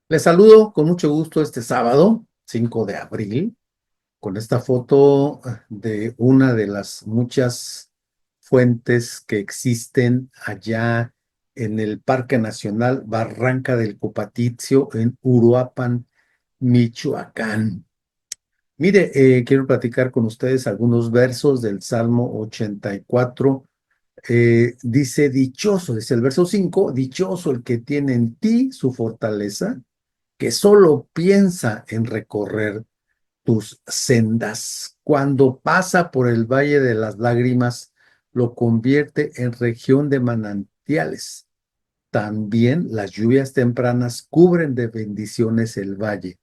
Les saludo con mucho gusto este sábado, 5 de abril, con esta foto de una de las muchas fuentes que existen allá en el Parque Nacional Barranca del Copatizio en Uruapan, Michoacán. Mire, quiero platicar con ustedes algunos versos del Salmo 84. Dice, dichoso, dice el verso 5, dichoso el que tiene en ti su fortaleza, que solo piensa en recorrer tus sendas. Cuando pasa por el valle de las lágrimas, lo convierte en región de manantiales. También las lluvias tempranas cubren de bendiciones el valle.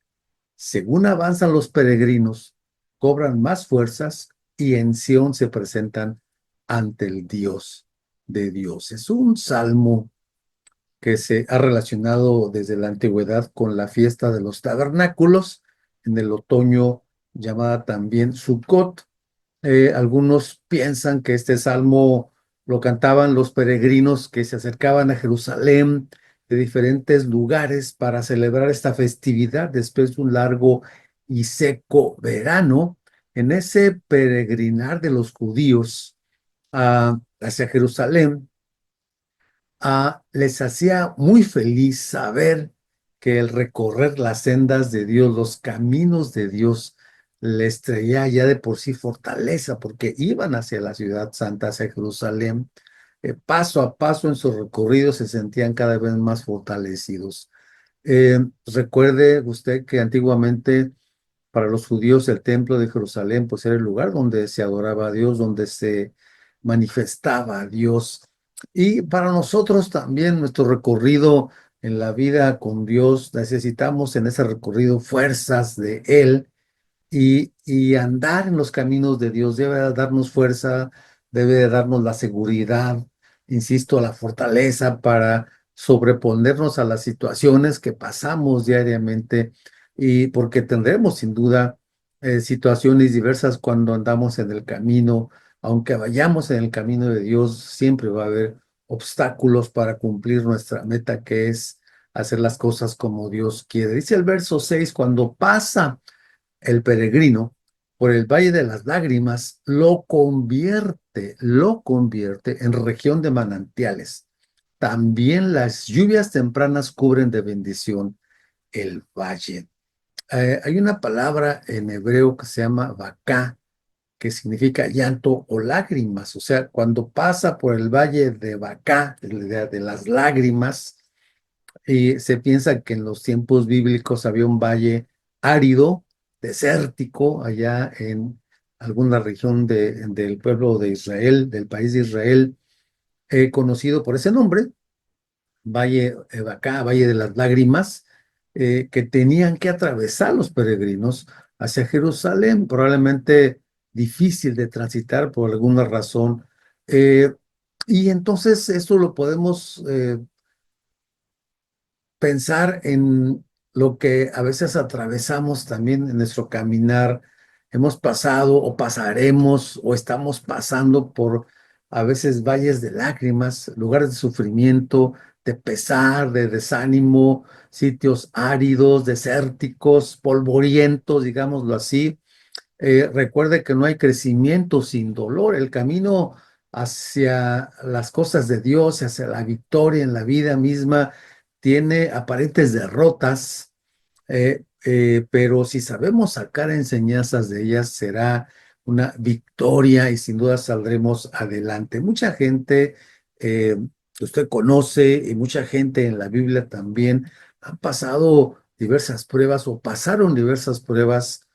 Según avanzan los peregrinos, cobran más fuerzas y en Sión se presentan ante el Dios de Dios. Es un salmo que se ha relacionado desde la antigüedad con la fiesta de los tabernáculos, en el otoño llamada también Sukkot. Algunos piensan que este salmo lo cantaban los peregrinos que se acercaban a Jerusalén de diferentes lugares para celebrar esta festividad después de un largo y seco verano. En ese peregrinar de los judíos hacia Jerusalén, les hacía muy feliz saber que el recorrer las sendas de Dios, los caminos de Dios, les traía ya de por sí fortaleza, porque iban hacia la ciudad santa, hacia Jerusalén. Paso a paso en su recorrido se sentían cada vez más fortalecidos. Recuerde usted que antiguamente para los judíos el templo de Jerusalén pues era el lugar donde se adoraba a Dios, donde se manifestaba a Dios. Y para nosotros también nuestro recorrido en la vida con Dios, necesitamos en ese recorrido fuerzas de Él y andar en los caminos de Dios debe de darnos fuerza, debe de darnos la seguridad, insisto, la fortaleza para sobreponernos a las situaciones que pasamos diariamente y porque tendremos sin duda situaciones diversas cuando andamos en el camino, aunque vayamos en el camino de Dios, siempre va a haber obstáculos para cumplir nuestra meta que es hacer las cosas como Dios quiere. Dice el verso 6, cuando pasa el peregrino por el Valle de las Lágrimas, lo convierte en región de manantiales. También las lluvias tempranas cubren de bendición el valle. Hay una palabra en hebreo que se llama vaká, que significa llanto o lágrimas. O sea, cuando pasa por el valle de Bacá, de las lágrimas, y se piensa que en los tiempos bíblicos había un valle árido, desértico, allá en alguna región del pueblo de Israel, del país de Israel, conocido por ese nombre, Valle Bacá, Valle de las Lágrimas, que tenían que atravesar los peregrinos hacia Jerusalén, probablemente difícil de transitar por alguna razón. Eh, y entonces eso lo podemos pensar en lo que a veces atravesamos también en nuestro caminar. Hemos pasado o pasaremos o estamos pasando por a veces valles de lágrimas, lugares de sufrimiento, de pesar, de desánimo, sitios áridos, desérticos, polvorientos, digámoslo así. Recuerde que no hay crecimiento sin dolor. El camino hacia las cosas de Dios, hacia la victoria en la vida misma, tiene aparentes derrotas, pero si sabemos sacar enseñanzas de ellas, será una victoria y sin duda saldremos adelante. Mucha gente que usted conoce y mucha gente en la Biblia también han pasado diversas pruebas o pasaron diversas pruebas.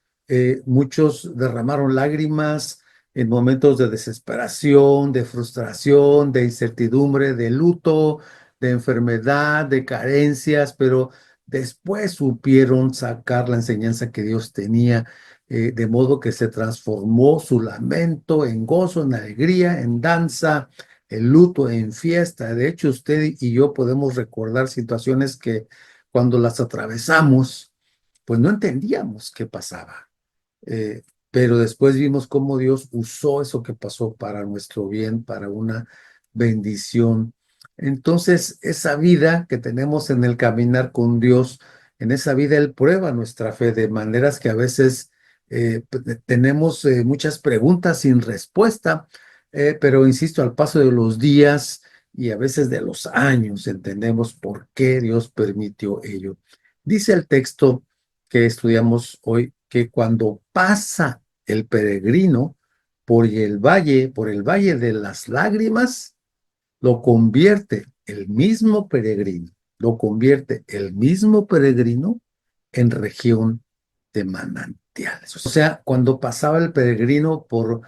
Muchos derramaron lágrimas en momentos de desesperación, de frustración, de incertidumbre, de luto, de enfermedad, de carencias, pero después supieron sacar la enseñanza que Dios tenía, de modo que se transformó su lamento en gozo, en alegría, en danza, el luto en fiesta. De hecho, usted y yo podemos recordar situaciones que cuando las atravesamos, pues no entendíamos qué pasaba. Eh, pero después vimos cómo Dios usó eso que pasó para nuestro bien, para una bendición. Entonces, esa vida que tenemos en el caminar con Dios en esa vida Él prueba nuestra fe de maneras que a veces tenemos muchas preguntas sin respuesta, pero insisto, al paso de los días y a veces de los años entendemos por qué Dios permitió ello. Dice el texto que estudiamos hoy que cuando pasa el peregrino por el valle de las lágrimas, lo convierte el mismo peregrino, lo convierte el mismo peregrino en región de manantiales. O sea, cuando pasaba el peregrino por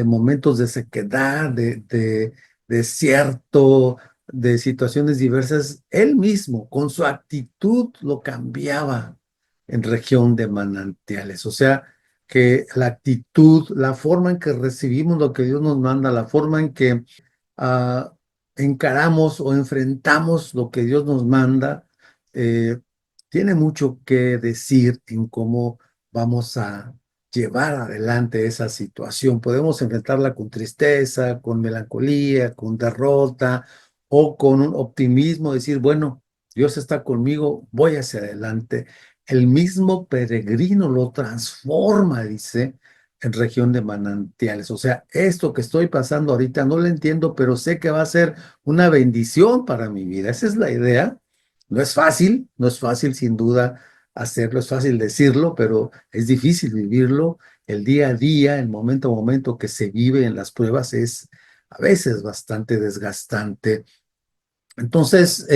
momentos de sequedad, de desierto, de situaciones diversas, él mismo con su actitud lo cambiaba en región de manantiales. O sea, que la actitud, la forma en que recibimos lo que Dios nos manda, la forma en que ah, encaramos o enfrentamos lo que Dios nos manda, eh, tiene mucho que decir en cómo vamos a llevar adelante esa situación. Podemos enfrentarla con tristeza, con melancolía, con derrota o con un optimismo, decir, bueno, Dios está conmigo, voy hacia adelante. El mismo peregrino lo transforma, dice, en región de manantiales. O sea, esto que estoy pasando ahorita no lo entiendo, pero sé que va a ser una bendición para mi vida. Esa es la idea. No es fácil, no es fácil sin duda hacerlo, es fácil decirlo, pero es difícil vivirlo. El día a día, el momento a momento que se vive en las pruebas es a veces bastante desgastante. Entonces,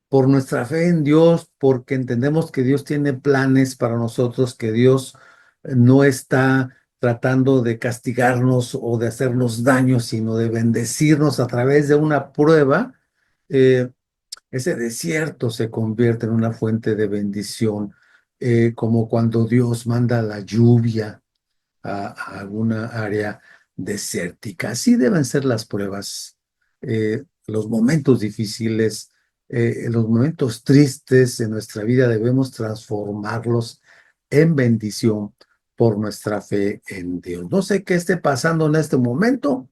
por nuestra fe en Dios, porque entendemos que Dios tiene planes para nosotros, que Dios no está tratando de castigarnos o de hacernos daño, sino de bendecirnos a través de una prueba. eh, Ese desierto se convierte en una fuente de bendición, como cuando Dios manda la lluvia a alguna área desértica. Así deben ser las pruebas, los momentos difíciles, los momentos tristes en nuestra vida debemos transformarlos en bendición por nuestra fe en Dios. No sé qué esté pasando en este momento,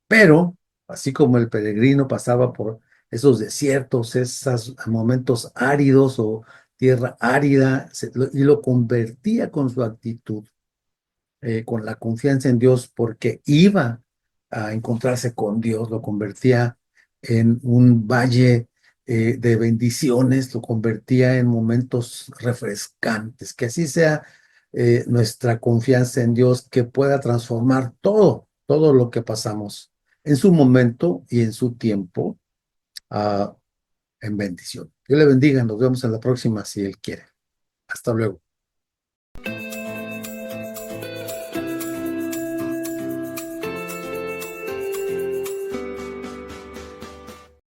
pero así como el peregrino pasaba por esos desiertos, esos momentos áridos o tierra árida, y lo convertía con su actitud, con la confianza en Dios, porque iba a encontrarse con Dios, lo convertía en un valle de bendiciones, lo convertía en momentos refrescantes. Que así sea nuestra confianza en Dios, que pueda transformar todo lo que pasamos en su momento y en su tiempo, en bendición. Dios le bendiga, nos vemos en la próxima si Él quiere. Hasta luego.